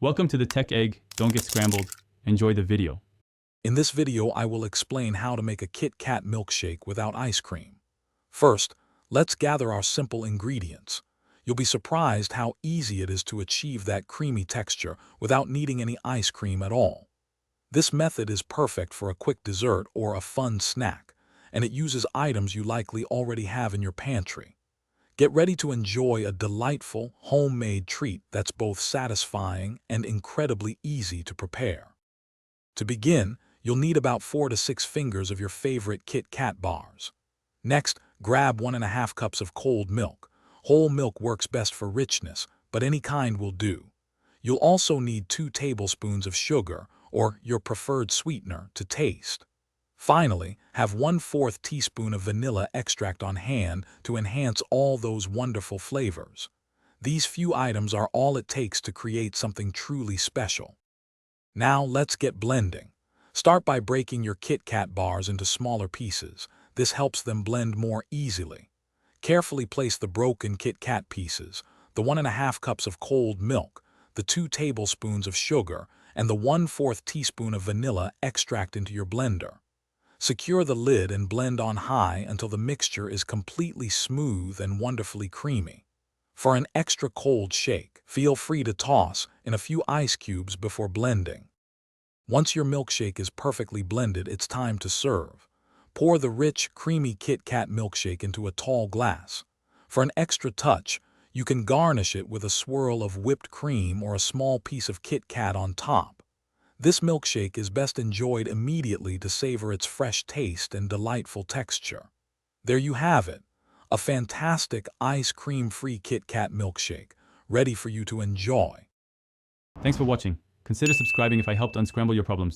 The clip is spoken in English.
Welcome to the Tech Egg. Don't get scrambled. Enjoy the video. In this video, I will explain how to make a KitKat milkshake without ice cream. First, let's gather our simple ingredients. You'll be surprised how easy it is to achieve that creamy texture without needing any ice cream at all. This method is perfect for a quick dessert or a fun snack, and it uses items you likely already have in your pantry. Get ready to enjoy a delightful, homemade treat that's both satisfying and incredibly easy to prepare. To begin, you'll need about 4 to 6 fingers of your favorite KitKat bars. Next, grab 1½ cups of cold milk. Whole milk works best for richness, but any kind will do. You'll also need 2 tablespoons of sugar, or your preferred sweetener, to taste. Finally, have 1/4 teaspoon of vanilla extract on hand to enhance all those wonderful flavors. These few items are all it takes to create something truly special. Now let's get blending. Start by breaking your KitKat bars into smaller pieces. This helps them blend more easily. Carefully place the broken KitKat pieces, the 1½ cups of cold milk, the 2 tablespoons of sugar, and the 1/4 teaspoon of vanilla extract into your blender. Secure the lid and blend on high until the mixture is completely smooth and wonderfully creamy. For an extra cold shake, feel free to toss in a few ice cubes before blending. Once your milkshake is perfectly blended, it's time to serve. Pour the rich, creamy KitKat milkshake into a tall glass. For an extra touch, you can garnish it with a swirl of whipped cream or a small piece of KitKat on top. This milkshake is best enjoyed immediately to savor its fresh taste and delightful texture. There you have it, a fantastic ice cream-free KitKat milkshake, ready for you to enjoy. Thanks for watching. Consider subscribing if I helped unscramble your problems.